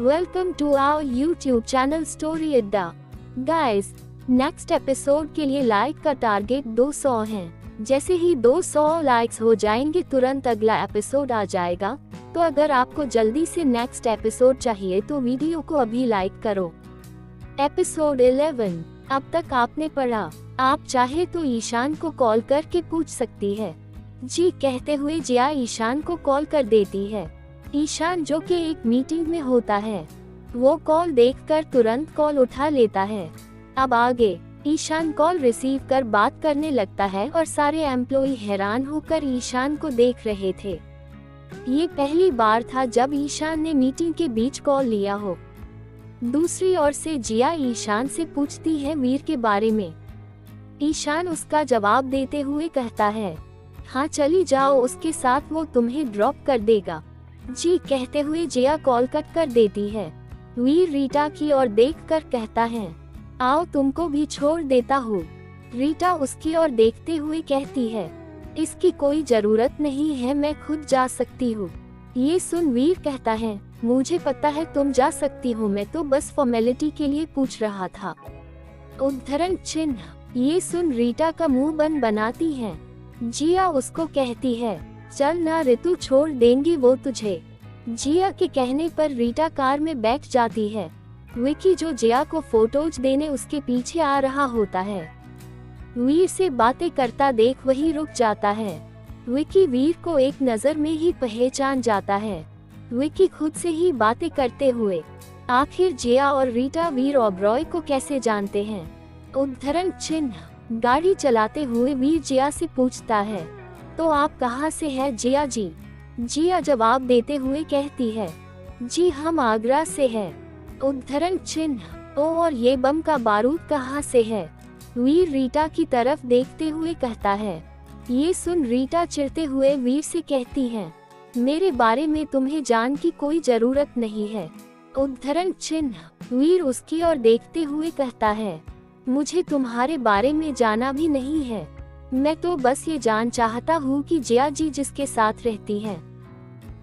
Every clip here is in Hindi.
Welcome to our YouTube channel story Adda. Guys, next episode के लिए लाइक का टारगेट 200 है। जैसे ही 200 लाइक्स हो जाएंगे तुरंत अगला एपिसोड आ जाएगा। तो अगर आपको जल्दी से नेक्स्ट एपिसोड चाहिए तो वीडियो को अभी लाइक करो। एपिसोड 11। अब तक आपने पढ़ा। आप चाहे तो ईशान को कॉल करके पूछ सकती है। जी कहते हुए जिया ईशान को कॉल कर देती है। ईशान जो कि एक मीटिंग में होता है, वो कॉल देखकर तुरंत कॉल उठा लेता है। अब आगे ईशान कॉल रिसीव कर बात करने लगता है और सारे एम्प्लॉय हैरान होकर ईशान को देख रहे थे। ये पहली बार था जब ईशान ने मीटिंग के बीच कॉल लिया हो। दूसरी ओर से जिया ईशान से पूछती है वीर के बारे में। ईशान उसका जवाब देते हुए कहता है, हाँ चली जाओ, उसके साथ वो तुम्हें ड्रॉप कर देगा। जी कहते हुए जिया कॉल कट कर देती है। वीर रीटा की ओर देखकर कहता है, आओ तुमको भी छोड़ देता हूँ। रीटा उसकी ओर देखते हुए कहती है, इसकी कोई जरूरत नहीं है, मैं खुद जा सकती हूँ। ये सुन वीर कहता है, मुझे पता है तुम जा सकती हो, मैं तो बस फॉर्मेलिटी के लिए पूछ रहा था। उद्धरण चिन्ह। ये सुन रीटा का मुंह बंद बनाती है। जिया उसको कहती है, चल ना ऋतु, छोड़ देंगी वो तुझे। जिया के कहने पर रीटा कार में बैठ जाती है। विकी जो जिया को फोटोज देने उसके पीछे आ रहा होता है। वीर से बातें करता देख वही रुक जाता है। विकी वीर को एक नजर में ही पहचान जाता है। विकी खुद से ही बातें करते हुए, आखिर जिया और रीटा वीर ओबरॉय को कैसे जानते हैं। उद्धरण चिन्ह। गाड़ी चलाते हुए वीर जिया से पूछता है, तो आप कहाँ से हैं जिया जी? जिया जवाब देते हुए कहती है, जी हम आगरा से हैं। उद्धरण चिन्ह। ओ, और ये बम का बारूद कहाँ से है? वीर रीटा की तरफ देखते हुए कहता है। ये सुन रीटा चिढ़ते हुए वीर से कहती है, मेरे बारे में तुम्हें जान की कोई जरूरत नहीं है। उद्धरण चिन्ह। वीर उसकी ओर देखते हुए कहता है, मुझे तुम्हारे बारे में जाना भी नहीं है, मैं तो बस ये जान चाहता हूँ कि जिया जी जिसके साथ रहती हैं,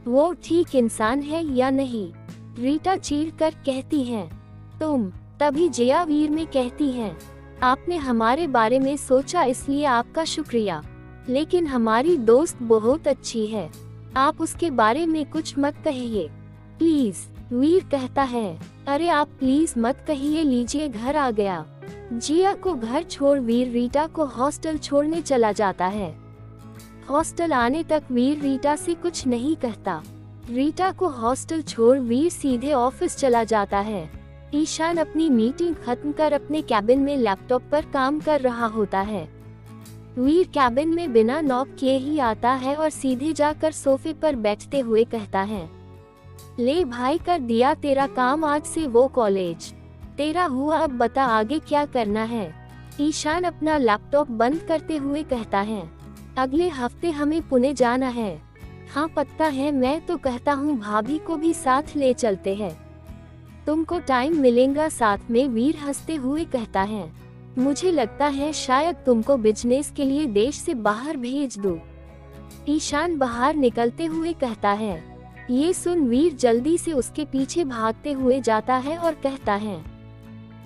वो ठीक इंसान है या नहीं। रीटा चीढ़ कर कहती है, तुम। तभी जिया वीर में कहती है, आपने हमारे बारे में सोचा इसलिए आपका शुक्रिया, लेकिन हमारी दोस्त बहुत अच्छी है, आप उसके बारे में कुछ मत कहिए प्लीज। वीर कहता है, अरे आप प्लीज मत कहिए, लीजिए घर आ गया। जिया को घर छोड़ वीर रीटा को हॉस्टल छोड़ने चला जाता है। हॉस्टल आने तक वीर रीटा से कुछ नहीं कहता। रीटा को हॉस्टल छोड़ वीर सीधे ऑफिस चला जाता है। ईशान अपनी मीटिंग खत्म कर अपने कैबिन में लैपटॉप पर काम कर रहा होता है। वीर कैबिन में बिना नॉक किए ही आता है और सीधे जाकर सोफे पर बैठते हुए कहता है, ले भाई कर दिया तेरा काम, आज से वो कॉलेज तेरा हुआ, अब बता आगे क्या करना है। ईशान अपना लैपटॉप बंद करते हुए कहता है, अगले हफ्ते हमें पुणे जाना है। हाँ पता है, मैं तो कहता हूँ भाभी को भी साथ ले चलते हैं, तुमको टाइम मिलेगा साथ में। वीर हंसते हुए कहता है, मुझे लगता है शायद तुमको बिजनेस के लिए देश से बाहर भेज दूं। ईशान बाहर निकलते हुए कहता है। ये सुन वीर जल्दी से उसके पीछे भागते हुए जाता है और कहता है,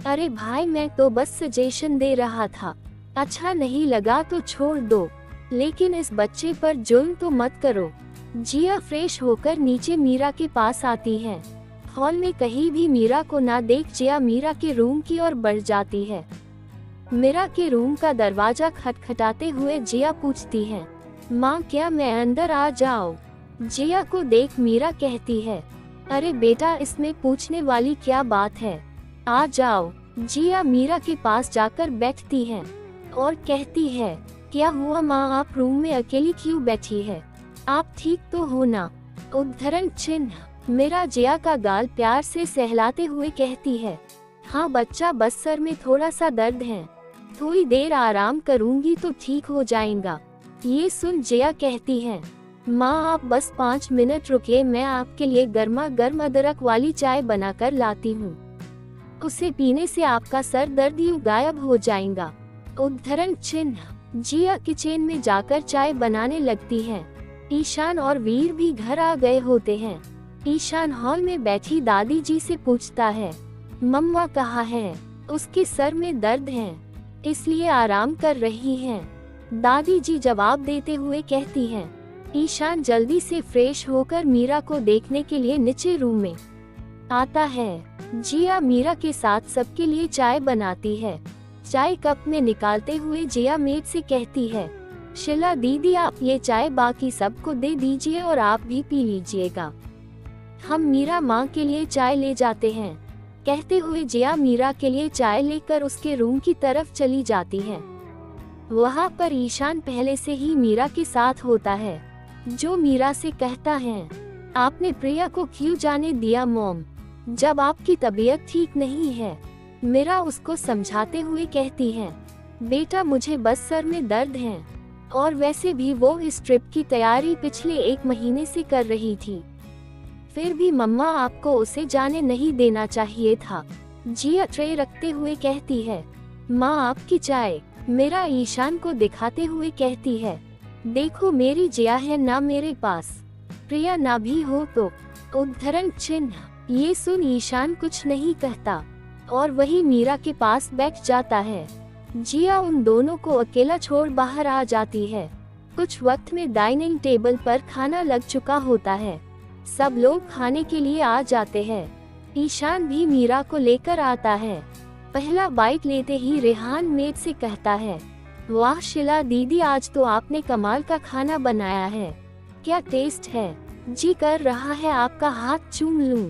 अरे भाई मैं तो बस सजेशन दे रहा था, अच्छा नहीं लगा तो छोड़ दो, लेकिन इस बच्चे पर जुल्म तो मत करो। जिया फ्रेश होकर नीचे मीरा के पास आती है। हॉल में कहीं भी मीरा को ना देख जिया मीरा के रूम की ओर बढ़ जाती है। मीरा के रूम का दरवाजा खटखटाते हुए जिया पूछती है, माँ क्या मैं अंदर आ जाऊँ? जिया को देख मीरा कहती है, अरे बेटा इसमें पूछने वाली क्या बात है, आ जाओ। जिया मीरा के पास जाकर बैठती है और कहती है, क्या हुआ माँ, आप रूम में अकेली क्यों बैठी है, आप ठीक तो हो ना? उद्धरण चिन्ह। मीरा जिया का गाल प्यार से सहलाते हुए कहती है, हाँ बच्चा, बस सर में थोड़ा सा दर्द है, थोड़ी देर आराम करूंगी तो ठीक हो जाएगा। ये सुन जिया कहती है, माँ आप बस 5 मिनट रुकिए, मैं आपके लिए गर्मा गर्म अदरक वाली चाय बनाकर लाती हूँ, उसे पीने से आपका सर दर्द यूं गायब हो जाएगा। उद्धरण चिन्ह। जिया किचन में जाकर चाय बनाने लगती है। ईशान और वीर भी घर आ गए होते हैं। ईशान हॉल में बैठी दादी जी से पूछता है, मम्मा कहाँ है? उसके सर में दर्द है, इसलिए आराम कर रही हैं। दादी जी जवाब देते हुए कहती हैं। ईशान जल्दी से फ्रेश होकर मीरा को देखने के लिए नीचे रूम में आता है। जिया मीरा के साथ सबके लिए चाय बनाती है। चाय कप में निकालते हुए जिया मेड से कहती है, शीला दीदी आप ये चाय बाकी सबको दे दीजिए और आप भी पी लीजिएगा। हम मीरा माँ के लिए चाय ले जाते हैं। कहते हुए जिया मीरा के लिए चाय लेकर उसके रूम की तरफ चली जाती है। वहाँ पर ईशान पहले से ही मीरा के साथ होता है, जो मीरा से कहता है, आपने प्रिया को क्यों जाने दिया मॉम, जब आपकी तबीयत ठीक नहीं है। मीरा उसको समझाते हुए कहती है, बेटा मुझे बस सर में दर्द है, और वैसे भी वो इस ट्रिप की तैयारी पिछले 1 महीने से कर रही थी। फिर भी मम्मा आपको उसे जाने नहीं देना चाहिए था। जिया ट्रे रखते हुए कहती है, माँ आपकी चाय। मीरा ईशान को दिखाते हुए कहती है, देखो मेरी जिया है ना मेरे पास, प्रिया ना भी हो तो। उद्धरण चिन्ह। ये सुन ईशान कुछ नहीं कहता और वही मीरा के पास बैठ जाता है। जिया उन दोनों को अकेला छोड़ बाहर आ जाती है। कुछ वक्त में डाइनिंग टेबल पर खाना लग चुका होता है। सब लोग खाने के लिए आ जाते हैं। ईशान भी मीरा को लेकर आता है। पहला बाइट लेते ही रेहान मेड से कहता है, वाह शीला दीदी आज तो आपने कमाल का खाना बनाया है, क्या टेस्ट है, जी कर रहा है आपका हाथ चूम लूं।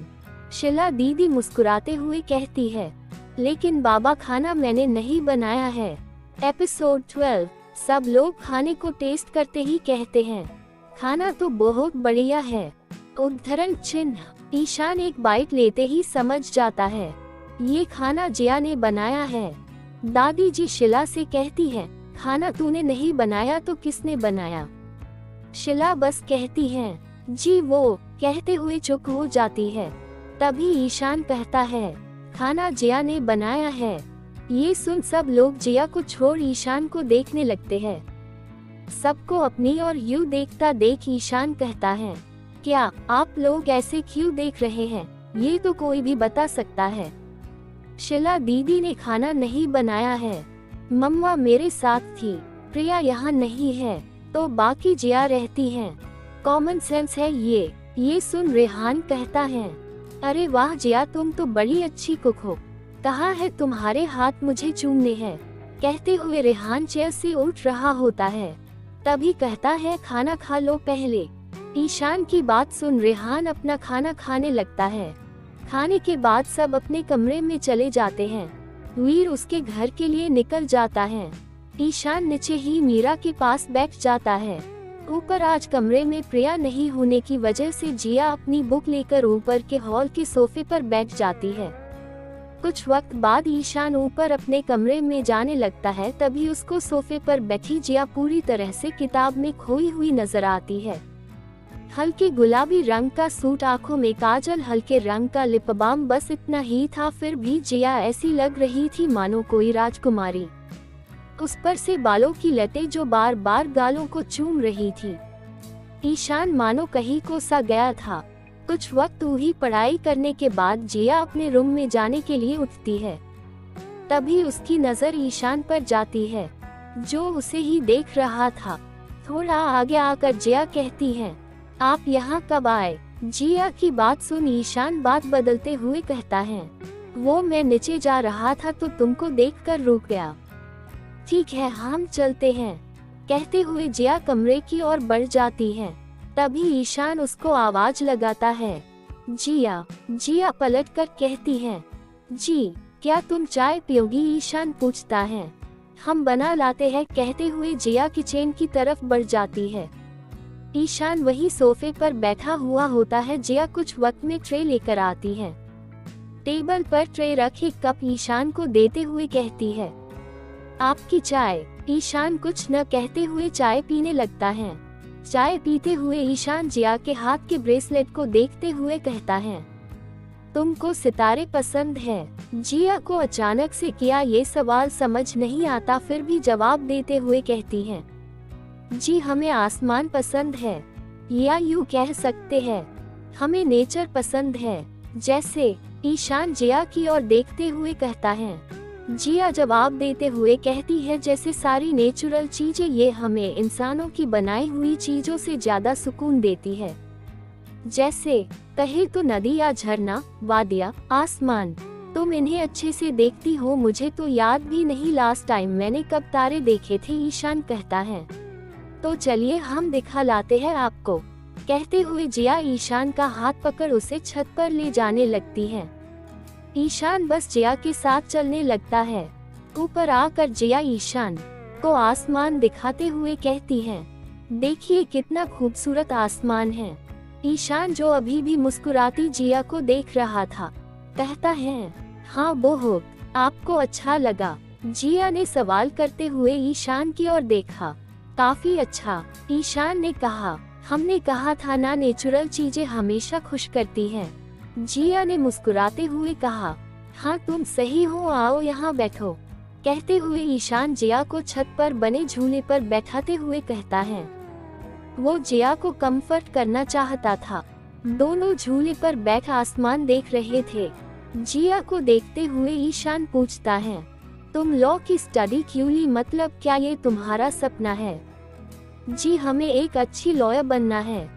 शीला दीदी मुस्कुराते हुए कहती है, लेकिन बाबा खाना मैंने नहीं बनाया है। एपिसोड 12। सब लोग खाने को टेस्ट करते ही कहते हैं, खाना तो बहुत बढ़िया है। उद्धरण चिन्ह। ईशान एक बाइट लेते ही समझ जाता है, ये खाना जिया ने बनाया है। दादी जी शीला से कहती है, खाना तूने नहीं बनाया तो किसने बनाया? शीला बस कहती है, जी वो, कहते हुए चुप हो जाती है। तभी ईशान कहता है, खाना जिया ने बनाया है। ये सुन सब लोग जिया को छोड़ ईशान को देखने लगते हैं। सबको अपनी और यूं देखता देख ईशान कहता है, क्या आप लोग ऐसे क्यों देख रहे हैं, ये तो कोई भी बता सकता है। शीला दीदी ने खाना नहीं बनाया है, मम्मा मेरे साथ थी, प्रिया यहाँ नहीं है तो बाकी जिया रहती हैं। कॉमन सेंस है ये सुन रेहान कहता है, अरे वाह जिया तुम तो बड़ी अच्छी कुक हो, कहाँ है तुम्हारे हाथ मुझे चूमने हैं। कहते हुए रेहान चेयर से उठ रहा होता है। तभी कहता है, खाना खा लो पहले। ईशान की बात सुन रेहान अपना खाना खाने लगता है। खाने के बाद सब अपने कमरे में चले जाते हैं। वीर उसके घर के लिए निकल जाता है। ईशान नीचे ही मीरा के पास बैठ जाता है। ऊपर आज कमरे में प्रिया नहीं होने की वजह से जिया अपनी बुक लेकर ऊपर के हॉल के सोफे पर बैठ जाती है। कुछ वक्त बाद ईशान ऊपर अपने कमरे में जाने लगता है। तभी उसको सोफे पर बैठी जिया पूरी तरह से किताब में खोई हुई नजर आती है। हल्के गुलाबी रंग का सूट, आंखों में काजल, हल्के रंग का लिप बाम, बस इतना ही था। फिर भी जिया ऐसी लग रही थी मानो कोई राजकुमारी। उस पर से बालों की लटें जो बार बार गालों को चूम रही थी। ईशान मानो कहीं को सा गया था। कुछ वक्त हुई पढ़ाई करने के बाद जिया अपने रूम में जाने के लिए उठती है। तभी उसकी नजर ईशान पर जाती है, जो उसे ही देख रहा था। थोड़ा आगे आकर जिया कहती है, आप यहाँ कब आए? जिया की बात सुन ईशान बात बदलते हुए कहता है, वो मैं नीचे जा रहा था तो तुमको देखकर रुक गया। ठीक है हम चलते हैं। कहते हुए जिया कमरे की ओर बढ़ जाती है। तभी ईशान उसको आवाज लगाता है, जिया। जिया पलटकर कहती है, जी क्या तुम चाय पियोगी? ईशान पूछता है। हम बना लाते हैं। कहते हुए जिया किचन की तरफ बढ़ जाती है। ईशान वही सोफे पर बैठा हुआ होता है। जिया कुछ वक्त में ट्रे लेकर आती है। टेबल पर ट्रे रख एक कप ईशान को देते हुए कहती है, आपकी चाय। ईशान कुछ न कहते हुए चाय पीने लगता है। चाय पीते हुए ईशान जिया के हाथ के ब्रेसलेट को देखते हुए कहता है, तुमको सितारे पसंद है? जिया को अचानक से किया ये सवाल समझ नहीं आता, फिर भी जवाब देते हुए कहती है, जी हमें आसमान पसंद है, या यूं कह सकते हैं हमें नेचर पसंद है, जैसे ईशान जिया की ओर देखते हुए कहता है। जिया जवाब देते हुए कहती है, जैसे सारी नेचुरल चीजें ये हमें इंसानों की बनाई हुई चीजों से ज्यादा सुकून देती है। जैसे कहे तो नदी या झरना, वादिया, आसमान। तुम इन्हें अच्छे से देखती हो, मुझे तो याद भी नहीं लास्ट टाइम मैंने कब तारे देखे थे, ईशान कहता है। तो चलिए हम दिखा लाते हैं आपको, कहते हुए जिया ईशान का हाथ पकड़ उसे छत पर ले जाने लगती है। ईशान बस जिया के साथ चलने लगता है। ऊपर आकर जिया ईशान को आसमान दिखाते हुए कहती है, देखिए कितना खूबसूरत आसमान है। ईशान जो अभी भी मुस्कुराती जिया को देख रहा था, कहता है, हाँ बहुत, आपको अच्छा लगा? जिया ने सवाल करते हुए ईशान की ओर देखा। काफी अच्छा, ईशान ने कहा। हमने कहा था ना, नेचुरल चीजें हमेशा खुश करती हैं। जिया ने मुस्कुराते हुए कहा, हाँ तुम सही हो, आओ यहाँ बैठो, कहते हुए ईशान जिया को छत पर बने झूले पर बैठाते हुए कहता है। वो जिया को कंफर्ट करना चाहता था। दोनों झूले पर बैठ आसमान देख रहे थे। जिया को देखते हुए ईशान पूछता है, तुम लॉ की स्टडी क्यों ली, मतलब क्या ये तुम्हारा सपना है? जी हमें एक अच्छी लॉयर बनना है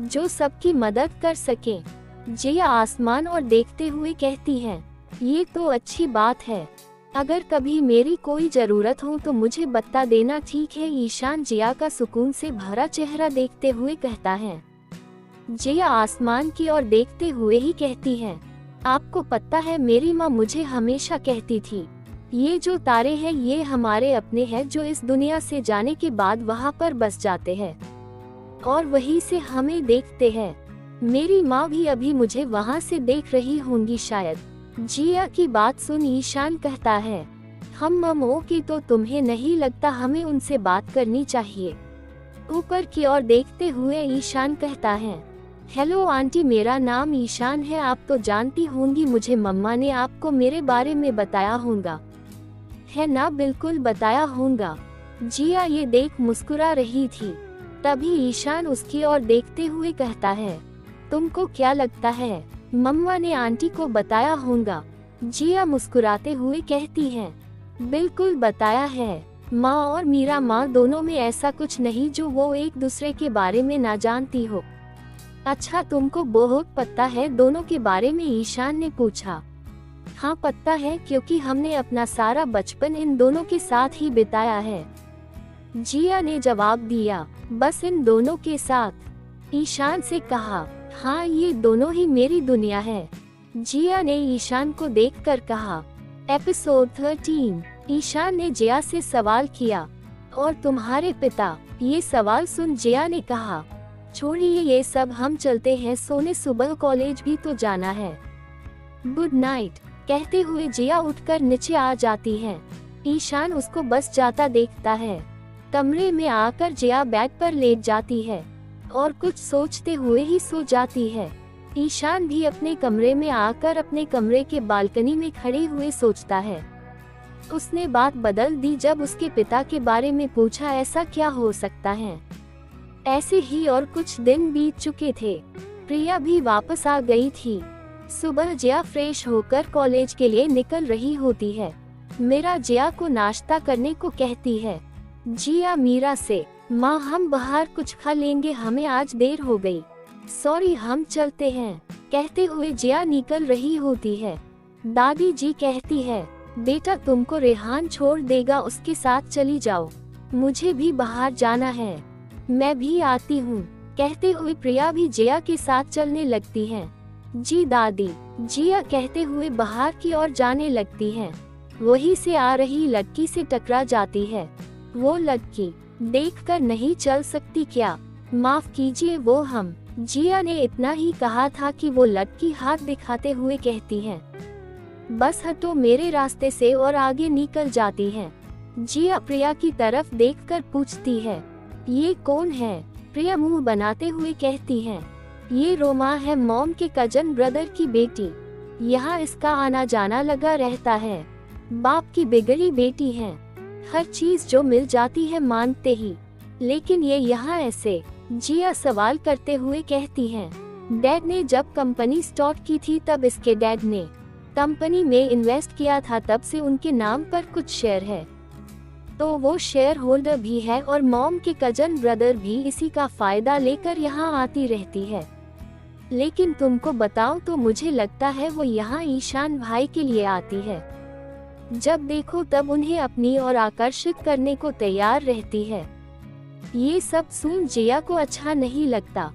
जो सबकी मदद कर सके। जिया आसमान और देखते हुए कहती है, ये तो अच्छी बात है, अगर कभी मेरी कोई जरूरत हो तो मुझे बता देना, ठीक है? ईशान जिया का सुकून से भरा चेहरा देखते हुए कहता है। जिया आसमान की ओर देखते हुए ही कहती है, आपको पता है मेरी माँ मुझे हमेशा कहती थी, ये जो तारे हैं ये हमारे अपने हैं जो इस दुनिया से जाने के बाद वहाँ पर बस जाते हैं और वहीं से हमें देखते हैं। मेरी माँ भी अभी मुझे वहाँ से देख रही होंगी शायद। जिया की बात सुन ईशान कहता है, हम ममो की, तो तुम्हें नहीं लगता हमें उनसे बात करनी चाहिए? ऊपर की ओर देखते हुए ईशान कहता है, हेलो आंटी, मेरा नाम ईशान है, आप तो जानती होंगी मुझे, मम्मा ने आपको मेरे बारे में बताया होगा, है ना? बिल्कुल बताया होगा। जिया ये देख मुस्कुरा रही थी। तभी ईशान उसकी ओर देखते हुए कहता है, तुमको क्या लगता है मम्मा ने आंटी को बताया होगा? जिया मुस्कुराते हुए कहती है, बिल्कुल बताया है, माँ और मीरा माँ दोनों में ऐसा कुछ नहीं जो वो एक दूसरे के बारे में ना जानती हो। अच्छा तुमको बहुत पता है दोनों के बारे में? ईशान ने पूछा। हाँ पता है, क्योंकि हमने अपना सारा बचपन इन दोनों के साथ ही बिताया है। जिया ने जवाब दिया। बस इन दोनों के साथ? ईशान से कहा। हाँ ये दोनों ही मेरी दुनिया है। जिया ने ईशान को देखकर कहा। एपिसोड 13। ईशान ने जिया से सवाल किया, और तुम्हारे पिता? ये सवाल सुन जिया ने कहा, छोड़िए ये सब, हम चलते हैं सोने, सुबह कॉलेज भी तो जाना है। गुड नाइट कहते हुए जिया उठकर नीचे आ जाती है। ईशान उसको बस जाता देखता है। कमरे में आकर जिया बेड पर लेट जाती है और कुछ सोचते हुए ही सो जाती है। ईशान भी अपने कमरे में आकर अपने कमरे के बालकनी में खड़े हुए सोचता है। उसने बात बदल दी जब उसके पिता के बारे में पूछा, ऐसा क्या हो सकता है? ऐसे ही और कुछ दिन बीत चुके थे। प्रिया भी वापस आ गई थी। सुबह जिया फ्रेश होकर कॉलेज के लिए निकल रही होती है। मीरा जिया को नाश्ता करने को कहती है। जिया मीरा से, माँ हम बाहर कुछ खा लेंगे, हमें आज देर हो गई। सॉरी हम चलते हैं कहते हुए जिया निकल रही होती है। दादी जी कहती है, बेटा तुमको रेहान छोड़ देगा, उसके साथ चली जाओ, मुझे भी बाहर जाना है। मैं भी आती हूँ कहते हुए प्रिया भी जिया के साथ चलने लगती है। जी दादी, जिया कहते हुए बाहर की ओर जाने लगती है। वहीं से आ रही लड़की से टकरा जाती है। वो लड़की देखकर नहीं चल सकती क्या? माफ कीजिए वो हम। जिया ने इतना ही कहा था कि वो लड़की हाथ दिखाते हुए कहती है, बस हटो मेरे रास्ते से, और आगे निकल जाती है। जिया प्रिया की तरफ देखकर पूछती है, ये कौन है? प्रिया मुंह बनाते हुए कहती है, ये रोमा है, मॉम के कजन ब्रदर की बेटी। यहाँ इसका आना जाना लगा रहता है। बाप की बिगड़ी बेटी है, हर चीज जो मिल जाती है मानते ही, लेकिन ये यहाँ ऐसे? जिया सवाल करते हुए कहती है। डैड ने जब कंपनी स्टार्ट की थी तब इसके डैड ने कंपनी में इन्वेस्ट किया था, तब से उनके नाम पर कुछ शेयर है, तो वो शेयर होल्डर भी है और मॉम के कजन ब्रदर भी इसी का फायदा लेकर यहाँ आती रहती है। लेकिन तुमको बताऊं तो मुझे लगता है वो यहाँ ईशान भाई के लिए आती है। जब देखो तब उन्हें अपनी ओर आकर्षित करने को तैयार रहती है। ये सब सुन जिया को अच्छा नहीं लगता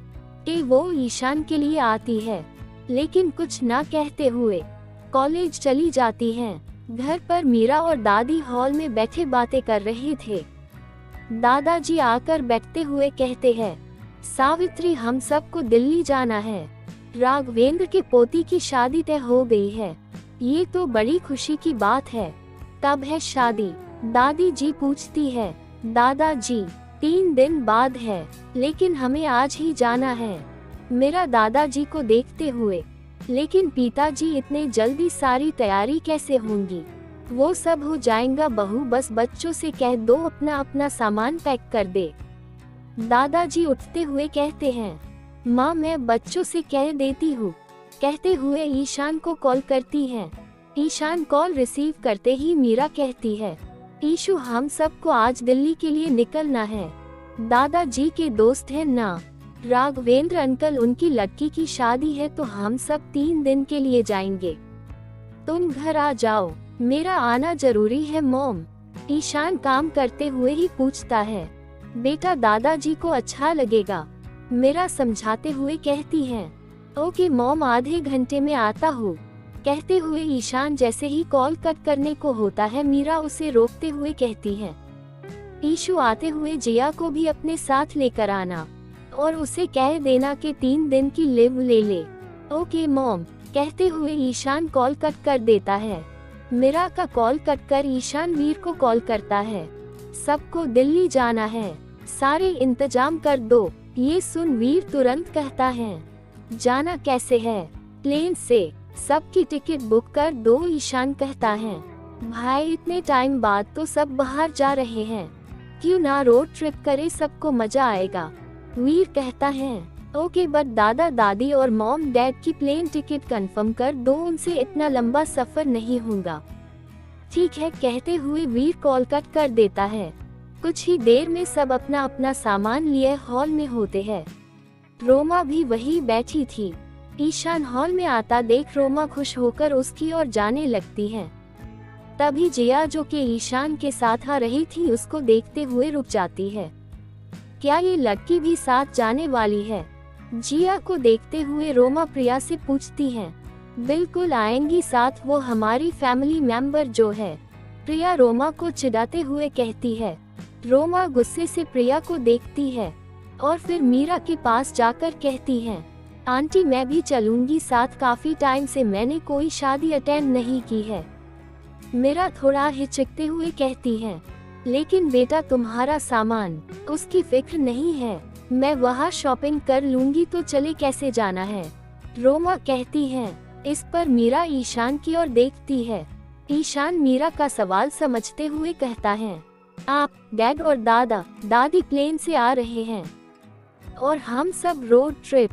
कि वो ईशान के लिए आती है, लेकिन कुछ ना कहते हुए कॉलेज चली जाती हैं। घर पर मीरा और दादी हॉल में बैठे बातें कर रहे थे। दादाजी आकर बैठते हुए कहते हैं, सावित्री हम सबको दिल्ली जाना है। राघवेंद्र के पोती की शादी तय हो गई है, ये तो बड़ी खुशी की बात है। कब है शादी? दादी जी पूछती है। दादाजी 3 दिन बाद है, लेकिन हमें आज ही जाना है। मेरा दादाजी को देखते हुए, लेकिन पिताजी इतने जल्दी सारी तैयारी कैसे होंगी? वो सब हो जाएगा बहू, बस बच्चों से कह दो अपना अपना सामान पैक कर दे। दादाजी उठते हुए कहते हैं, माँ मैं बच्चों से कह देती हूँ। कहते हुए ईशान को कॉल करती हैं। ईशान कॉल रिसीव करते ही मीरा कहती है, ईशु हम सबको आज दिल्ली के लिए निकलना है। दादाजी के दोस्त हैं ना राघवेंद्र अंकल, उनकी लड़की की शादी है, तो हम सब 3 दिन के लिए जाएंगे। तुम घर आ जाओ, मेरा आना जरूरी है मॉम। ईशान काम करते हुए ही पूछता है, बेटा दादाजी को अच्छा लगेगा? मेरा समझाते हुए कहती हैं, ओके मॉम आधे घंटे में आता हूँ। कहते हुए ईशान जैसे ही कॉल कट करने को होता है, मीरा उसे रोकते हुए कहती है, ईशु आते हुए जिया को भी अपने साथ लेकर आना और उसे कह देना कि 3 दिन की लीव ले ले। Okay mom. कहते हुए ईशान कॉल कट कर देता है। मीरा का कॉल कट कर ईशान वीर को कॉल करता है, सबको दिल्ली जाना है, सारे इंतजाम कर दो। ये सुन वीर तुरंत कहता है, जाना कैसे है? प्लेन से, सबकी टिकट बुक कर दो। ईशान कहता है, भाई इतने टाइम बाद तो सब बाहर जा रहे हैं, क्यों ना रोड ट्रिप करे, सबको मजा आएगा। वीर कहता है, ओके बट दादा दादी और मॉम डैड की प्लेन टिकट कंफर्म कर दो, उनसे इतना लंबा सफर नहीं होगा। ठीक है। कहते हुए वीर कॉल कट कर देता है। कुछ ही देर में सब अपना अपना सामान लिए हॉल में होते हैं। रोमा भी वही बैठी थी। ईशान हॉल में आता देख रोमा खुश होकर उसकी ओर जाने लगती है। तभी जिया जो कि ईशान के साथ आ रही थी उसको देखते हुए रुक जाती है। क्या ये लड़की भी साथ जाने वाली है? जिया को देखते हुए रोमा प्रिया से पूछती है। बिल्कुल आएंगी साथ, वो हमारी फैमिली मेंबर जो है। प्रिया रोमा को चिढ़ाते हुए कहती है। रोमा गुस्से से प्रिया को देखती है और फिर मीरा के पास जाकर कहती है, आंटी मैं भी चलूंगी साथ, काफी टाइम से मैंने कोई शादी अटेंड नहीं की है। मीरा थोड़ा हिचकते हुए कहती है, लेकिन बेटा तुम्हारा सामान, उसकी फिक्र नहीं है, मैं वहाँ शॉपिंग कर लूंगी, तो चले कैसे जाना है? रोमा कहती है। इस पर मीरा ईशान की ओर देखती है। ईशान मीरा का सवाल समझते हुए कहता है, आप डैड और दादा दादी प्लेन से आ रहे हैं और हम सब रोड ट्रिप।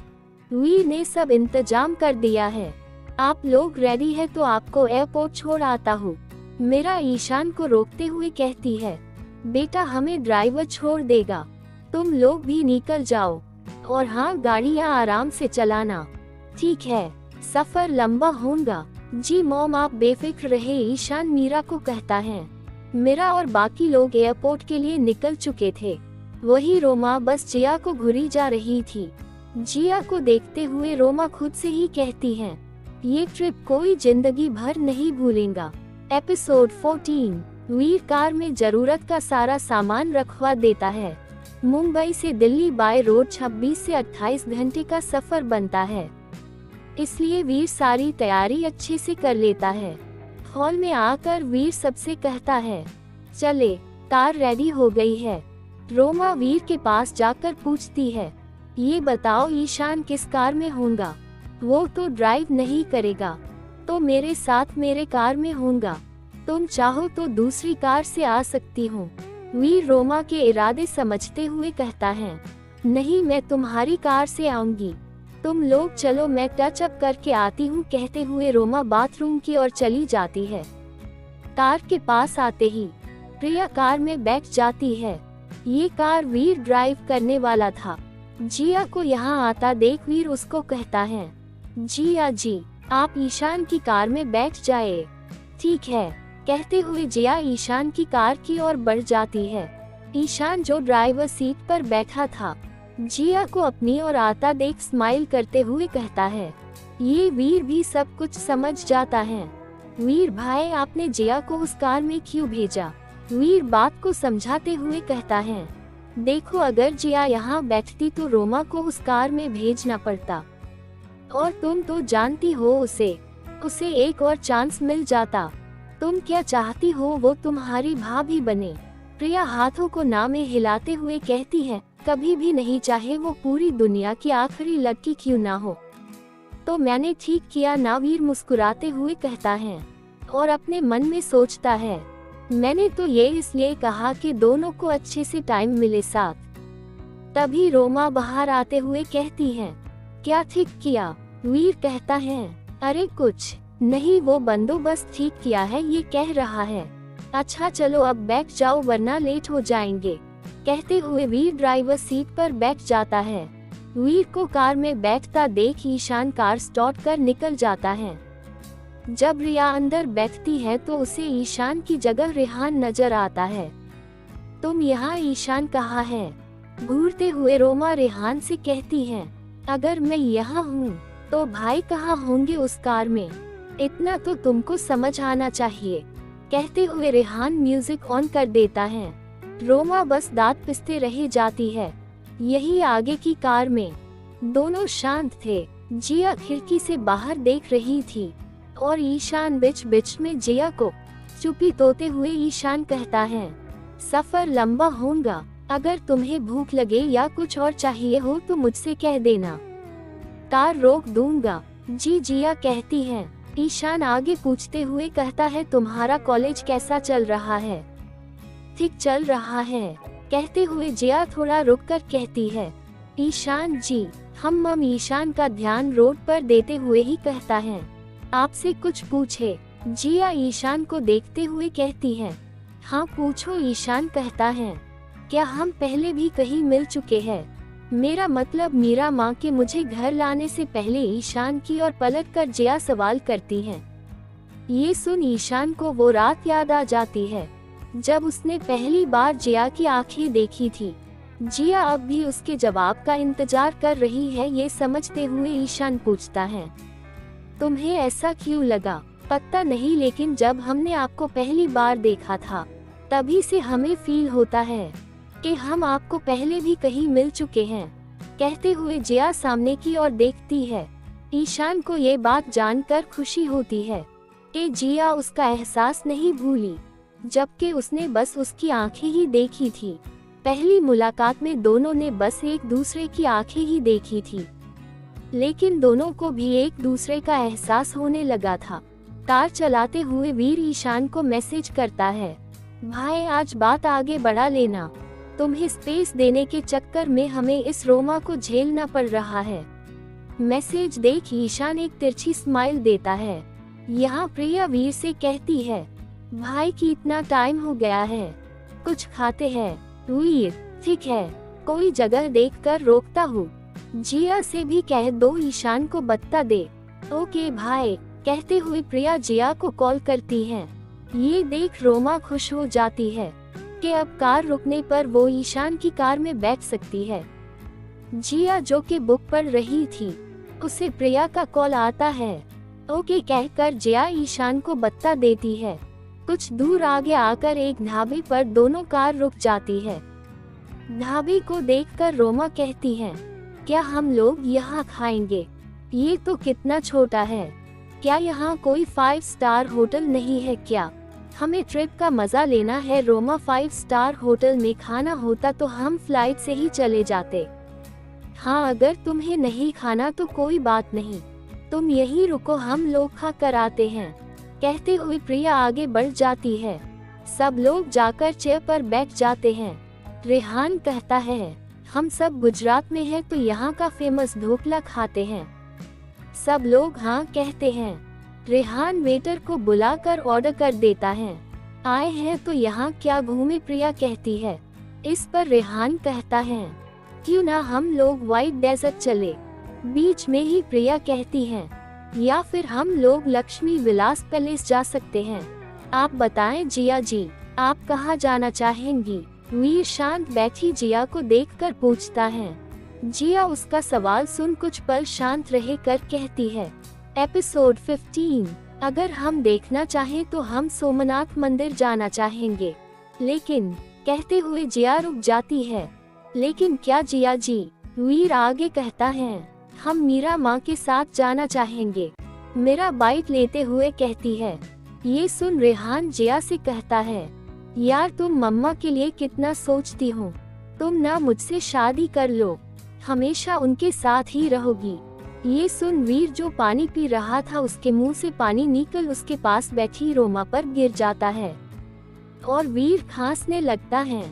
वीर ने सब इंतजाम कर दिया है, आप लोग रेडी है तो आपको एयरपोर्ट छोड़ आता हूँ। मीरा ईशान को रोकते हुए कहती है, बेटा हमें ड्राइवर छोड़ देगा, तुम लोग भी निकल जाओ और हाँ गाड़ियाँ आराम से चलाना। ठीक है, सफर लंबा होगा। जी मॉम आप बेफिक्र रहे, ईशान मीरा को कहता है। मीरा और बाकी लोग एयरपोर्ट के लिए निकल चुके थे। वही रोमा बस जिया को घुरी जा रही थी। जिया को देखते हुए रोमा खुद से ही कहती है, ये ट्रिप कोई जिंदगी भर नहीं भूलेगा। एपिसोड 14। वीर कार में जरूरत का सारा सामान रखवा देता है। मुंबई से दिल्ली बाय रोड 26 से 28 घंटे का सफर बनता है, इसलिए वीर सारी तैयारी अच्छे से कर लेता है। हॉल में आकर वीर सबसे कहता है, चले कार रेडी हो गई है। रोमा वीर के पास जाकर पूछती है, ये बताओ ईशान किस कार में होगा? वो तो ड्राइव नहीं करेगा, तो मेरे साथ मेरे कार में होगा, तुम चाहो तो दूसरी कार से आ सकती हूँ। वीर रोमा के इरादे समझते हुए कहता है, नहीं मैं तुम्हारी कार से आऊंगी। तुम लोग चलो मैं टच अप करके आती हूँ, कहते हुए रोमा बाथरूम की ओर चली जाती है। कार के पास आते ही प्रिया कार में बैठ जाती है। ये कार वीर ड्राइव करने वाला था। जिया को यहाँ आता देख वीर उसको कहता है, जिया जी आप ईशान की कार में बैठ जाए। ठीक है, कहते हुए जिया ईशान की कार की ओर बढ़ जाती है। ईशान जो ड्राइवर सीट पर बैठा था जिया को अपनी ओर आता देख स्माइल करते हुए कहता है। ये वीर भी सब कुछ समझ जाता है। वीर भाई आपने जिया को उस कार में क्यों भेजा? वीर बात को समझाते हुए कहता है, देखो अगर जिया यहाँ बैठती तो रोमा को उस कार में भेजना पड़ता, और तुम तो जानती हो उसे एक और चांस मिल जाता। तुम क्या चाहती हो वो तुम्हारी भाभी बने? प्रिया हाथों को ना में हिलाते हुए कहती है, कभी भी नहीं, चाहे वो पूरी दुनिया की आखिरी लड़की क्यों ना हो। तो मैंने ठीक किया ना? वीर मुस्कुराते हुए कहता है और अपने मन में सोचता है, मैंने तो ये इसलिए कहा कि दोनों को अच्छे से टाइम मिले साथ। तभी रोमा बाहर आते हुए कहती है, क्या ठीक किया? वीर कहता है, अरे कुछ नहीं, वो बंदोबस्त ठीक किया है ये कह रहा है। अच्छा चलो अब बैठ जाओ वरना लेट हो जाएंगे। कहते हुए वीर ड्राइवर सीट पर बैठ जाता है। वीर को कार में बैठता देख ईशान कार स्टार्ट कर निकल जाता है। जब रिया अंदर बैठती है तो उसे ईशान की जगह रेहान नजर आता है। तुम यहाँ? ईशान कहाँ है? घूरते हुए रोमा रेहान से कहती है, अगर मैं यहाँ हूँ तो भाई कहाँ होंगे उस कार में? इतना तो तुमको समझ आना चाहिए। कहते हुए रेहान म्यूजिक ऑन कर देता है। रोमा बस दांत पिसते रह जाती है। यही आगे की कार में दोनों शांत थे। जिया खिड़की से बाहर देख रही थी और ईशान बीच बीच में जिया को चुप्पी तोते हुए ईशान कहता है, सफर लंबा होगा, अगर तुम्हें भूख लगे या कुछ और चाहिए हो तो मुझसे कह देना, कार रोक दूंगा। जी जिया कहती है। ईशान आगे पूछते हुए कहता है, तुम्हारा कॉलेज कैसा चल रहा है? ठीक चल रहा है, कहते हुए जिया थोड़ा रुककर कहती है, ईशान जी हम ईशान का ध्यान रोड पर देते हुए ही कहता है, आपसे कुछ पूछे? जिया ईशान को देखते हुए कहती है, हाँ पूछो। ईशान कहता है, क्या हम पहले भी कहीं मिल चुके हैं? मेरा मतलब मीरा माँ के मुझे घर लाने से पहले। ईशान की और पलट कर जिया सवाल करती है। ये सुन ईशान को वो रात याद आ जाती है जब उसने पहली बार जिया की आंखें देखी थी। जिया अब भी उसके जवाब का इंतजार कर रही है। ये समझते हुए ईशान पूछता है, तुम्हें ऐसा क्यों लगा? पता नहीं, लेकिन जब हमने आपको पहली बार देखा था तभी से हमें फील होता है कि हम आपको पहले भी कहीं मिल चुके हैं। कहते हुए जिया सामने की ओर देखती है। ईशान को ये बात जानकर खुशी होती है कि जिया उसका एहसास नहीं भूली, जबकि उसने बस उसकी आंखें ही देखी थी। पहली मुलाकात में दोनों ने बस एक दूसरे की आंखें ही देखी थी, लेकिन दोनों को भी एक दूसरे का एहसास होने लगा था। कार चलाते हुए वीर ईशान को मैसेज करता है, भाई आज बात आगे बढ़ा लेना, तुम्हें स्पेस देने के चक्कर में हमें इस रोमा को झेलना पड़ रहा है। मैसेज देख ईशान एक तिरछी स्माइल देता है। यहाँ प्रिया वीर से कहती है, भाई की इतना टाइम हो गया है, कुछ खाते हैं? वीर, ठीक है, कोई जगह देखकर रोकता हूँ। जिया से भी कह दो ईशान को बत्ता दे। ओके भाई, कहते हुए प्रिया जिया को कॉल करती है। ये देख रोमा खुश हो जाती है कि अब कार रुकने पर वो ईशान की कार में बैठ सकती है। जिया जो कि बुक पढ़ रही थी, उसे प्रिया का कॉल आता है। ओके कहकर जिया ईशान को बत्ता देती है। कुछ दूर आगे आकर एक ढाबे पर दोनों कार रुक जाती है। ढाबे को देखकर रोमा कहती है, क्या हम लोग यहाँ खाएंगे? ये तो कितना छोटा है, क्या यहाँ कोई 5 स्टार होटल नहीं है क्या? हमें ट्रिप का मजा लेना है। रोमा 5 स्टार होटल में खाना होता तो हम फ्लाइट से ही चले जाते। हाँ अगर तुम्हें नहीं खाना तो कोई बात नहीं, तुम यहीं रुको, हम लोग खा कर आते हैं। कहते हुए प्रिया आगे बढ़ जाती है। सब लोग जाकर चेयर पर बैठ जाते हैं। रेहान कहता है, हम सब गुजरात में हैं तो यहाँ का फेमस ढोकला खाते हैं। सब लोग हाँ कहते हैं। रेहान वेटर को बुलाकर ऑर्डर कर देता है। आए हैं तो यहाँ क्या घूमे, प्रिया कहती है। इस पर रेहान कहता है, क्यों ना हम लोग व्हाइट डेजर्ट चले। बीच में ही प्रिया कहती है, या फिर हम लोग लक्ष्मी विलास पैलेस जा सकते हैं। आप बताएं जिया जी, आप कहाँ जाना चाहेंगी। वीर शांत बैठी जिया को देखकर पूछता है। जिया उसका सवाल सुन कुछ पल शांत रह कर कहती है, एपिसोड 15, अगर हम देखना चाहें तो हम सोमनाथ मंदिर जाना चाहेंगे। लेकिन कहते हुए जिया रुक जाती है। लेकिन क्या जिया जी, वीर आगे कहता है, हम मीरा माँ के साथ जाना चाहेंगे। मेरा बाइट लेते हुए कहती है। ये सुन रेहान जिया से कहता है, यार तुम मम्मा के लिए कितना सोचती हो। तुम ना मुझसे शादी कर लो, हमेशा उनके साथ ही रहोगी। ये सुन वीर जो पानी पी रहा था उसके मुंह से पानी निकल उसके पास बैठी रोमा पर गिर जाता है और वीर खांसने लगता है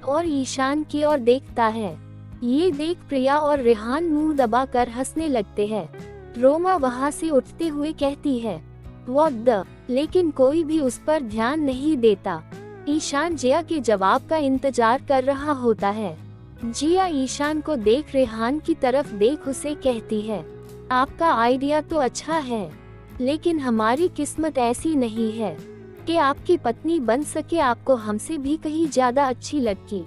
और ईशान की ओर देखता है। ये देख प्रिया और रेहान मुंह दबाकर हंसने लगते हैं। रोमा वहां से उठते हुए कहती है, व्हाट द, लेकिन कोई भी उस पर ध्यान नहीं देता। ईशान जिया के जवाब का इंतजार कर रहा होता है। जिया ईशान को देख रेहान की तरफ देख उसे कहती है, आपका आइडिया तो अच्छा है, लेकिन हमारी किस्मत ऐसी नहीं है कि आपकी पत्नी बन सके। आपको हमसे भी कहीं ज्यादा अच्छी लड़की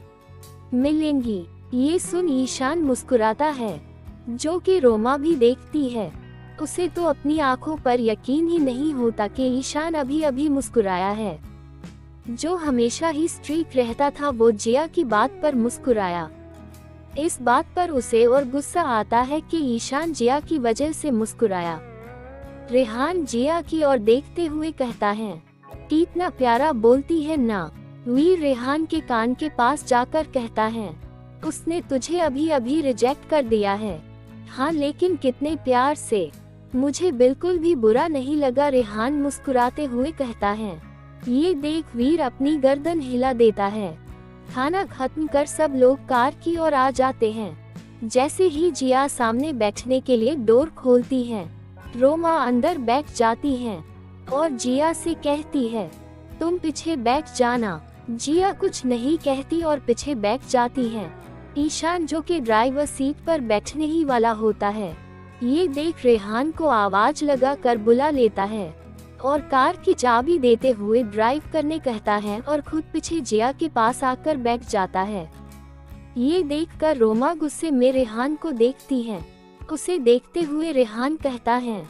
मिलेंगी। ये सुन ईशान मुस्कुराता है, जो कि रोमा भी देखती है। उसे तो अपनी आंखों पर यकीन ही नहीं होता कि ईशान अभी अभी मुस्कुराया है। जो हमेशा ही स्ट्रीक रहता था वो जिया की बात पर मुस्कुराया। इस बात पर उसे और गुस्सा आता है कि ईशान जिया की वजह से मुस्कुराया। रेहान जिया की ओर देखते हुए कहता है, कितना प्यारा बोलती है ना। वीर रेहान के कान के पास जाकर कहता है, उसने तुझे अभी अभी रिजेक्ट कर दिया है। हाँ लेकिन कितने प्यार से, मुझे बिल्कुल भी बुरा नहीं लगा। रेहान मुस्कुराते हुए कहता है। ये देख वीर अपनी गर्दन हिला देता है। खाना खत्म कर सब लोग कार की ओर आ जाते हैं। जैसे ही जिया सामने बैठने के लिए डोर खोलती है, रोमा अंदर बैठ जाती है और जिया से कहती है, तुम पीछे बैठ जाना। जिया कुछ नहीं कहती और पीछे बैठ जाती है। ईशान जो कि ड्राइवर सीट पर बैठने ही वाला होता है, ये देख रेहान को आवाज लगा कर बुला लेता है और कार की चाबी देते हुए ड्राइव करने कहता है और खुद पीछे जिया के पास आकर बैठ जाता है। ये देखकर रोमा गुस्से में रेहान को देखती है। उसे देखते हुए रेहान कहता है,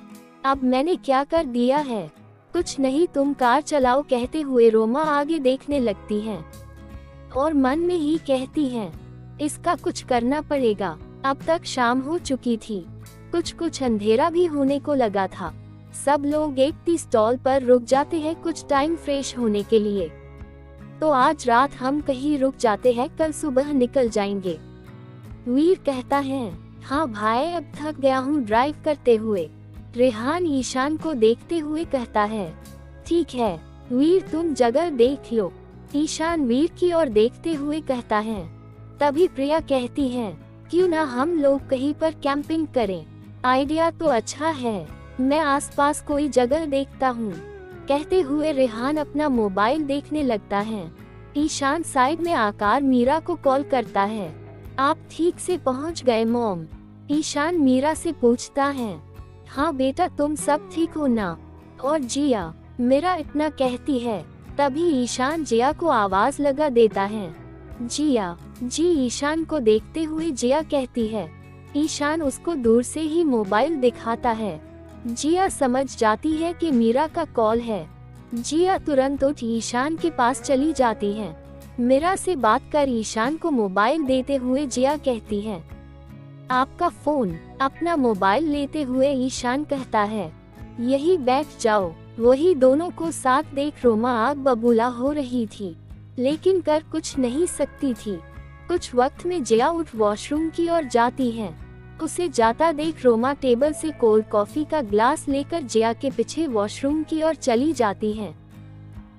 अब मैंने क्या कर दिया है। कुछ नहीं, तुम कार चलाओ। कहते हुए रोमा आगे देखने लगती है और मन में ही कहती है, इसका कुछ करना पड़ेगा। अब तक शाम हो चुकी थी, कुछ अंधेरा भी होने को लगा था। सब लोग एक टी स्टॉल पर रुक जाते हैं कुछ टाइम फ्रेश होने के लिए। तो आज रात हम कहीं रुक जाते हैं, कल सुबह निकल जाएंगे। वीर कहता है, हाँ भाई अब थक गया हूँ ड्राइव करते हुए। रेहान ईशान को देखते हुए कहता है, ठीक है वीर तुम जगह देख लो। ईशान वीर की ओर देखते हुए कहता है। तभी प्रिया कहती है, क्यों ना हम लोग कहीं पर कैंपिंग करें। आइडिया तो अच्छा है, मैं आसपास कोई जगह देखता हूँ। कहते हुए रेहान अपना मोबाइल देखने लगता है। ईशान साइड में आकर मीरा को कॉल करता है, आप ठीक से पहुँच गए मॉम। ईशान मीरा से पूछता है, हाँ बेटा तुम सब ठीक हो ना। और जिया मेरा इतना कहती है। तभी ईशान जिया को आवाज लगा देता है, जिया जी। ईशान को देखते हुए जिया कहती है। ईशान उसको दूर से ही मोबाइल दिखाता है। जिया समझ जाती है कि मीरा का कॉल है। जिया तुरंत उठ ईशान के पास चली जाती है। मीरा से बात कर ईशान को मोबाइल देते हुए जिया कहती है, आपका फोन। अपना मोबाइल लेते हुए ईशान कहता है, यही बैठ जाओ। वही दोनों को साथ देख रोमा आग बबूला हो रही थी, लेकिन कर कुछ नहीं सकती थी। कुछ वक्त में जिया उठ वॉशरूम की ओर जाती है। उसे जाता देख रोमा टेबल से कोल्ड कॉफी का ग्लास लेकर जिया के पीछे वॉशरूम की ओर चली जाती है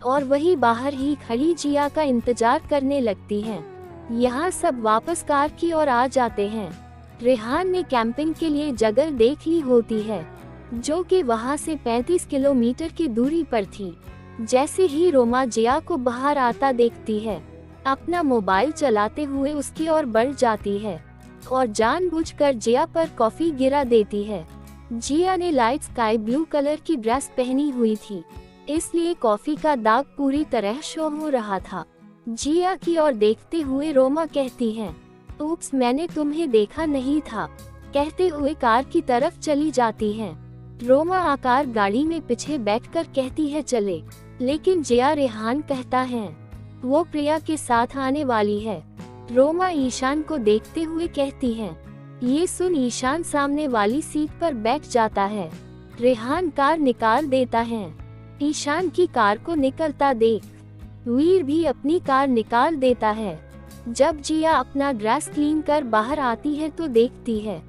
और वही बाहर ही खड़ी जिया का इंतजार करने लगती है। यहाँ सब वापस कार की ओर आ जाते हैं। रेहान ने कैंपिंग के लिए जगह देख ली होती है, जो कि वहाँ से 35 किलोमीटर की दूरी पर थी। जैसे ही रोमा जिया को बाहर आता देखती है, अपना मोबाइल चलाते हुए उसकी ओर बढ़ जाती है और जानबूझकर जिया पर कॉफी गिरा देती है। जिया ने लाइट स्काई ब्लू कलर की ड्रेस पहनी हुई थी, इसलिए कॉफी का दाग पूरी तरह शो हो रहा था। जिया की ओर देखते हुए रोमा कहती है, "ऊप्स, मैंने तुम्हें देखा नहीं था", कहते हुए कार की तरफ चली जाती है। रोमा आकार गाड़ी में पीछे बैठकर कहती है चले, लेकिन जिया रेहान कहता है वो प्रिया के साथ आने वाली है। रोमा ईशान को देखते हुए कहती है। ये सुन ईशान सामने वाली सीट पर बैठ जाता है। रेहान कार निकाल देता है। ईशान की कार को निकलता देख वीर भी अपनी कार निकाल देता है। जब जिया अपना ड्रेस क्लीन कर बाहर आती है तो देखती है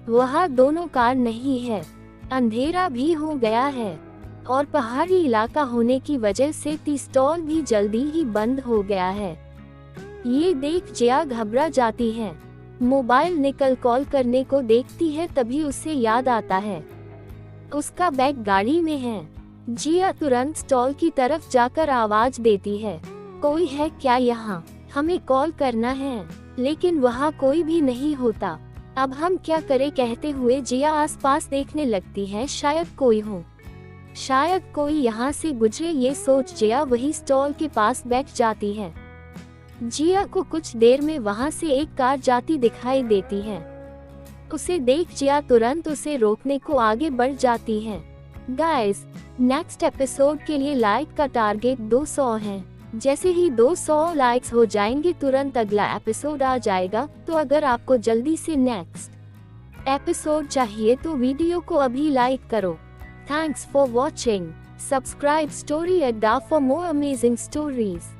वहाँ दोनों कार नहीं है। अंधेरा भी हो गया है और पहाड़ी इलाका होने की वजह से टी स्टॉल भी जल्दी ही बंद हो गया है। ये देख जिया घबरा जाती है। मोबाइल निकल कॉल करने को देखती है, तभी उसे याद आता है उसका बैग गाड़ी में है। जिया तुरंत स्टॉल की तरफ जाकर आवाज देती है, कोई है क्या यहाँ, हमें कॉल करना है। लेकिन वहाँ कोई भी नहीं होता। अब हम क्या करें, कहते हुए जिया आसपास देखने लगती है, शायद कोई हो, शायद कोई यहाँ से गुजरे। ये सोच जिया वही स्टॉल के पास बैठ जाती है। जिया को कुछ देर में वहाँ से एक कार जाती दिखाई देती है। उसे देख जिया तुरंत उसे रोकने को आगे बढ़ जाती है। गाइस, नेक्स्ट एपिसोड के लिए लाइक का टारगेट 200 है। जैसे ही 200 लाइक्स हो जाएंगे तुरंत अगला एपिसोड आ जाएगा। तो अगर आपको जल्दी से नेक्स्ट एपिसोड चाहिए तो वीडियो को अभी लाइक करो। Thanks for watching. Subscribe Story Adda for more amazing stories.